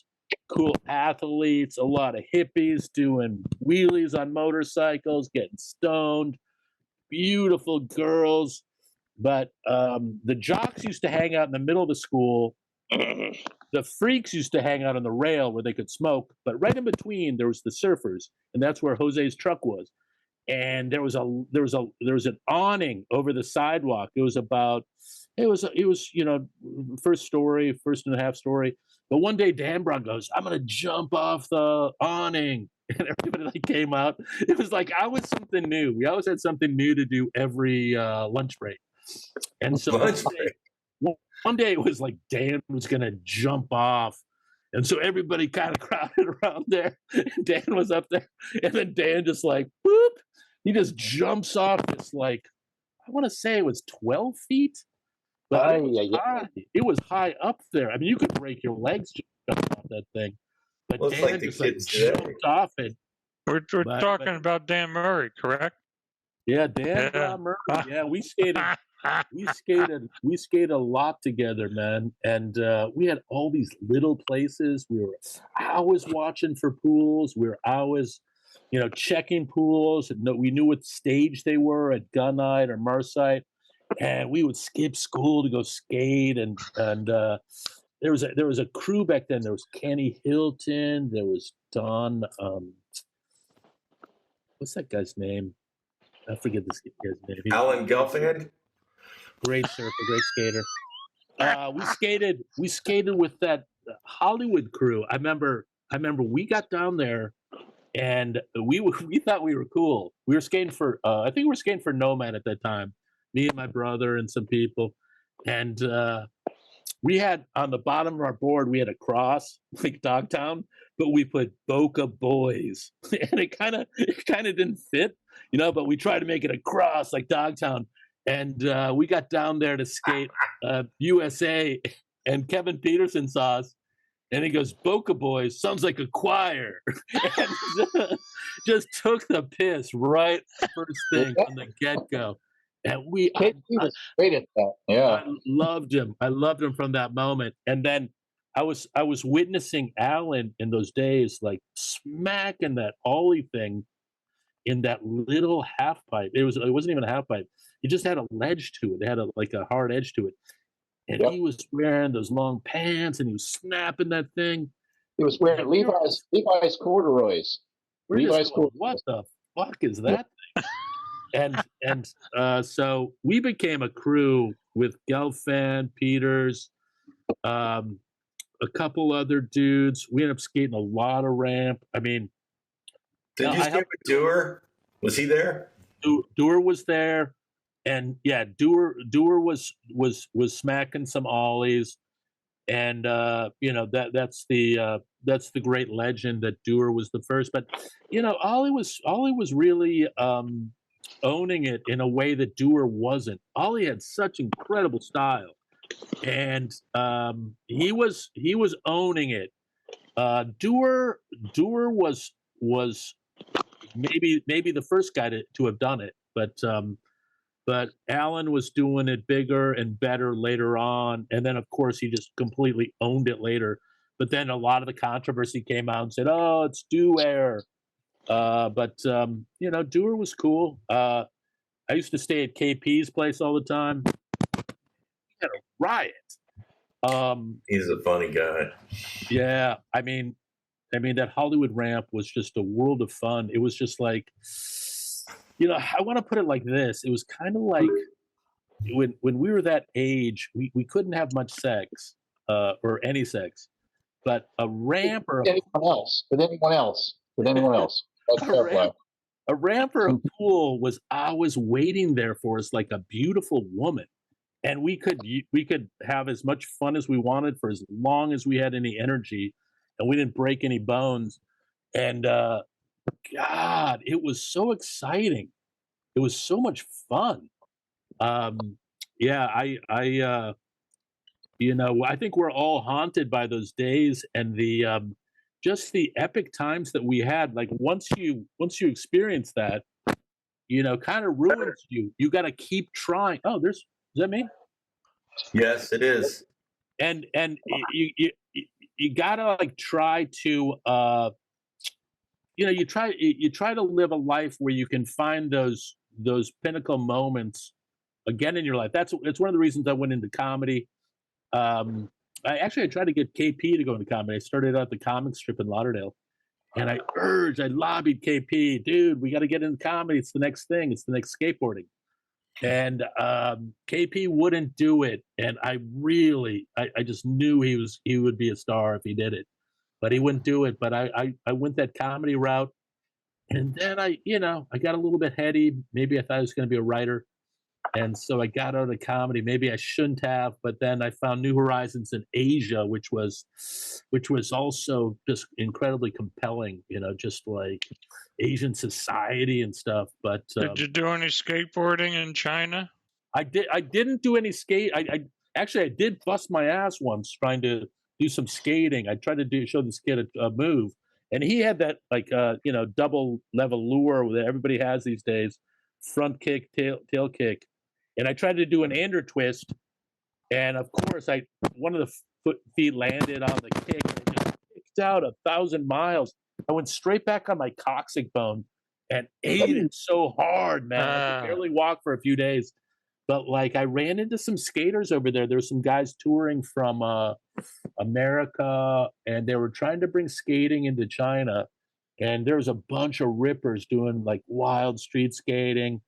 Cool athletes, a lot of hippies doing wheelies on motorcycles, getting stoned, beautiful girls. But the jocks used to hang out in the middle of the school. The freaks used to hang out on the rail where they could smoke. But right in between, there was the surfers, and that's where Jose's truck was. and there was an awning over the sidewalk. It was first and a half story. But one day Dan Brown goes, "I'm gonna jump off the awning," and everybody like came out. It was like I was something new. We always had something new to do every lunch break, and so one day it was like Dan was gonna jump off. And so everybody kind of crowded around there. And Dan was up there. And then Dan just like, boop. He just jumps off this, like, I want to say it was 12 feet. But it was high up there. I mean, you could break your legs jumping off that thing. But Dan like just like jumped off it. We're talking about Dan Murray, correct? Yeah, Dan Murray. Yeah, we skated. We skated a lot together, man, and we had all these little places. We were always watching for pools. We were always, checking pools. We knew what stage they were at Gunite or Marseille, and we would skip school to go skate. And there was a crew back then. There was Kenny Hilton. There was Don. What's that guy's name? I forget this guy's name. Alan Gelfand. Great surfer, great skater. We skated with that Hollywood crew. I remember we got down there, and we thought we were cool. We were skating for I think we were skating for Nomad at that time. Me and my brother and some people, and we had on the bottom of our board we had a cross like Dogtown, but we put Boca Boys, and it kind of didn't fit, But we tried to make it a cross like Dogtown. And we got down there to skate USA, and Kevin Peterson saw us, and he goes, "Boca Boys sounds like a choir," and just took the piss right first thing on the get-go. And he was great at that. Yeah, I loved him. I loved him from that moment. And then I was witnessing Alan in those days, like smacking that ollie thing in that little half pipe. It wasn't even a half pipe. It just had a ledge to it. It had a hard edge to it. And he was wearing those long pants, and he was snapping that thing. He was wearing Levi's corduroys. What the fuck is that thing? And so we became a crew with Gelfand, Peters, a couple other dudes. We ended up skating a lot of ramp. I mean, did you skate with Dewar? Was he there? Dewar was there. And yeah, Dewar was smacking some ollies, and that's the great legend that Dewar was the first. But Ollie was really owning it in a way that Dewar wasn't. Ollie had such incredible style, and he was owning it. Dewar was maybe the first guy to have done it, but Alan was doing it bigger and better later on. And then, of course, he just completely owned it later. But then a lot of the controversy came out and said, "Oh, it's Dewar." But Dewar was cool. I used to stay at KP's place all the time. He had a riot. He's a funny guy. Yeah. I mean, that Hollywood ramp was just a world of fun. It was just like... I want to put it like this. It was kind of like when we were that age, we couldn't have much sex or any sex, but a ramp or with anyone else. A ramp or a pool was always waiting there for us like a beautiful woman, and we could have as much fun as we wanted for as long as we had any energy, and we didn't break any bones, and. God, it was so exciting. It was so much fun. I think we're all haunted by those days and the just the epic times that we had. Like once you experience that, kind of ruins you. You got to keep trying. Oh, is that me? Yes, it is. And you gotta like try to. You try to live a life where you can find those pinnacle moments again in your life. It's one of the reasons I went into comedy. I tried to get KP to go into comedy. I started out the comic strip in Lauderdale, And I lobbied KP, dude, we got to get into comedy. It's the next thing. It's the next skateboarding. And KP wouldn't do it. And I just knew he would be a star if he did it. But he wouldn't do it. But I went that comedy route. And then I got a little bit heady. Maybe I thought I was going to be a writer. And so I got out of comedy. Maybe I shouldn't have, but then I found New Horizons in Asia, which was also just incredibly compelling, just like Asian society and stuff. But did you do any skateboarding in China? I didn't do any skate. I did bust my ass once trying to do some skating. I tried to show this kid a move, and he had that double level lure that everybody has these days, front kick, tail kick. And I tried to do an under twist, and of course, one of the feet landed on the kick and just kicked out 1,000 miles. I went straight back on my coccyx bone and ate it so hard, man. I could barely walk for a few days. But I ran into some skaters over there. There were some guys touring from America, and they were trying to bring skating into China. And there was a bunch of rippers doing wild street skating.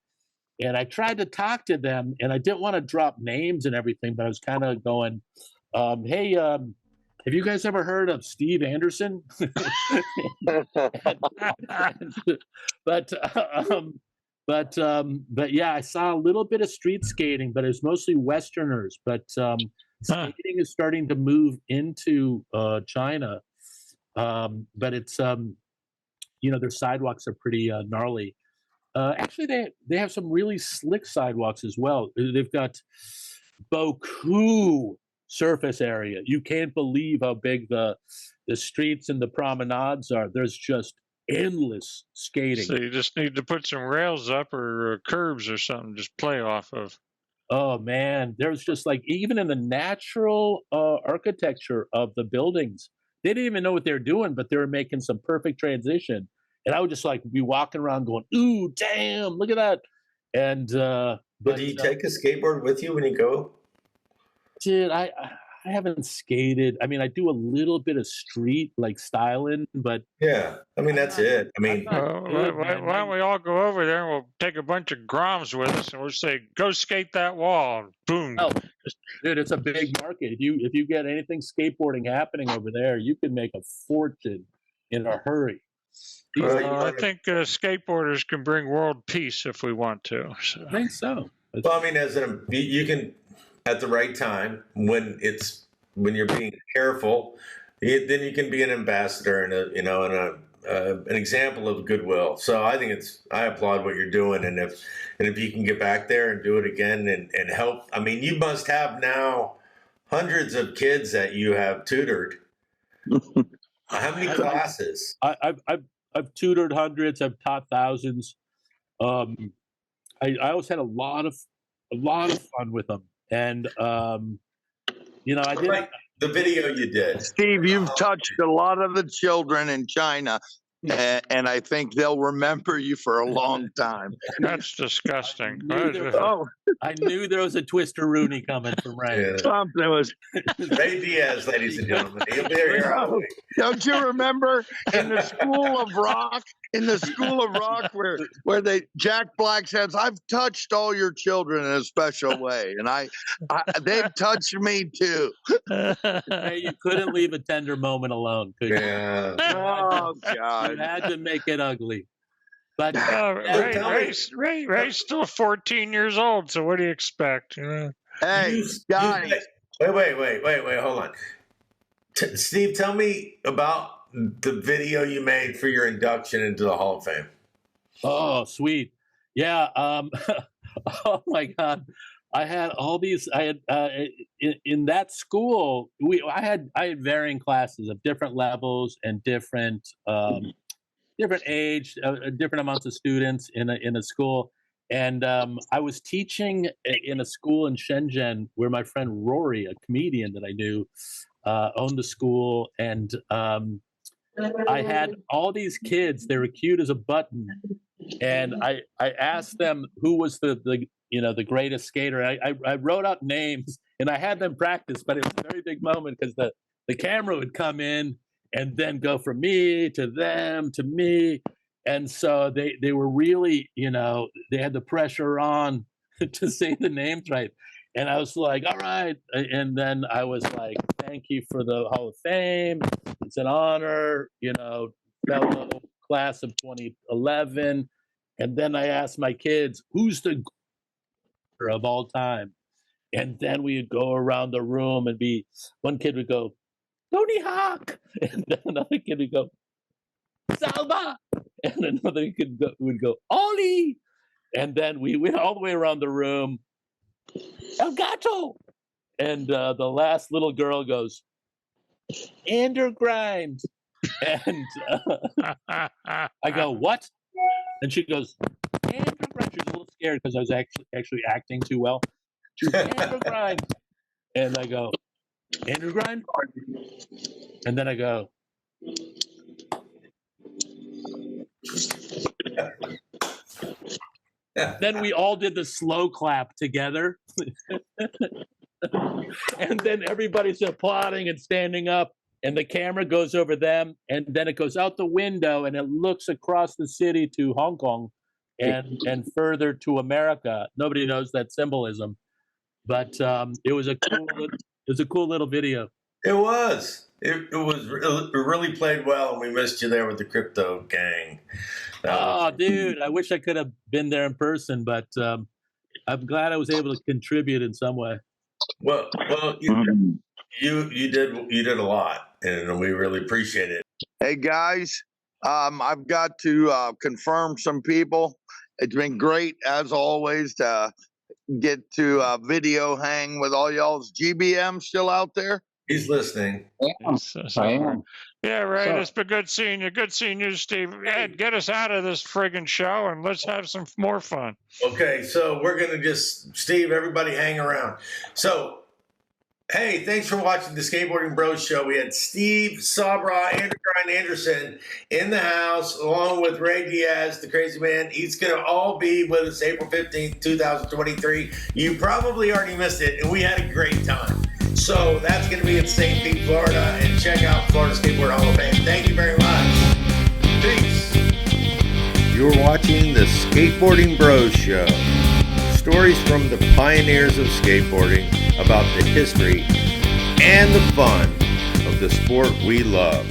And I tried to talk to them, and I didn't want to drop names and everything, but I was kind of going, hey, have you guys ever heard of Steve Anderson? But yeah, I saw a little bit of street skating, but it was mostly Westerners. But skating is starting to move into China. But it's, their sidewalks are pretty gnarly. Actually, they have some really slick sidewalks as well. They've got beaucoup surface area. You can't believe how big the streets and the promenades are. There's just endless skating. So you just need to put some rails up or curbs or something, just play off of. Oh man, there's just even in the natural architecture of the buildings, they didn't even know what they were doing, but they were making some perfect transition. And I would just be walking around going, ooh, damn, look at that. And but do you take a skateboard with you when you go? Dude, I haven't skated. I mean, I do a little bit of street styling, but yeah, I mean that's it. I mean, why don't we all go over there and we'll take a bunch of groms with us and we'll say, go skate that wall. Boom. Oh, dude, it's a big market. If you get anything skateboarding happening over there, you can make a fortune in a hurry. I think skateboarders can bring world peace if we want to. So. I think so. Well, I mean, you can at the right time when you're being careful, then you can be an ambassador and an example of goodwill. So I think I applaud what you're doing, and if you can get back there and do it again and help. I mean, you must have now hundreds of kids that you have tutored. How many classes? I've tutored hundreds. I've taught thousands. I always had a lot of fun with them, and I did the video you did. Steve, you've touched a lot of the children in China, and I think they'll remember you for a long time. That's disgusting. I knew there was a Twister Rooney coming from Ray. Yeah. Something was Ray Diez, ladies and gentlemen. He'll be here all week. Don't you remember in the School of Rock? In the School of Rock, where Jack Black says, "I've touched all your children in a special way, and they've touched me too." Hey, you couldn't leave a tender moment alone, could you? Yeah. Oh God! You had to make it ugly. But Ray's still 14 years old, so what do you expect? Hey, guys! Wait! Hold on, Steve. Tell me about the video you made for your induction into the Hall of Fame. Oh, sweet. Yeah. Oh my God. I had all these, in that school, I had varying classes of different levels and different age, different amounts of students in a school. And I was teaching in a school in Shenzhen where my friend Rory, a comedian that I knew, owned the school. And I had all these kids. They were cute as a button, and I asked them who was the greatest skater. I wrote out names and I had them practice, but it was a very big moment because the camera would come in and then go from me to them to me. And so they were really, they had the pressure on to say the names right. And I was like, all right. And then I was like, thank you for the Hall of Fame. It's an honor, fellow class of 2011. And then I asked my kids, who's the greatest of all time? And then we would go around the room and one kid would go, Tony Hawk. And then another kid would go, Salva. And another kid would go, Ollie. And then we went all the way around the room, El Gato. And the last little girl goes, Andrew Grimes. And I go, what? And she goes, Andrew Grimes. She was a little scared because I was actually acting too well. She was Andrew Grimes. And I go, Andrew Grimes? And then I go, then we all did the slow clap together. And then everybody's applauding and standing up, and the camera goes over them, and then it goes out the window, and it looks across the city to Hong Kong and further to America. Nobody knows that symbolism, but it was a cool little video. It was. It really played well, and we missed you there with the crypto gang. Dude, I wish I could have been there in person, but I'm glad I was able to contribute in some way. Well, you did a lot, and we really appreciate it. Hey guys, I've got to confirm some people. It's been great as always to get to video hang with all y'all. Is GBM still out there? He's listening. I am. Yeah, right. It's been good seeing you. Good seeing you, Steve. Ed, get us out of this friggin' show and let's have some more fun. Okay, so we're going to Steve, everybody hang around. So, hey, thanks for watching the Skateboarding Bros Show. We had Steve, Sabra, Andrew Ryan Anderson in the house, along with Ray Diez, the crazy man. He's going to all be with us April 15th, 2023. You probably already missed it, and we had a great time. So that's going to be in St. Pete, Florida, and check out Florida Skateboard Hall of Fame. Thank you very much. Peace. You're watching the Skateboarding Bros Show. Stories from the pioneers of skateboarding about the history and the fun of the sport we love.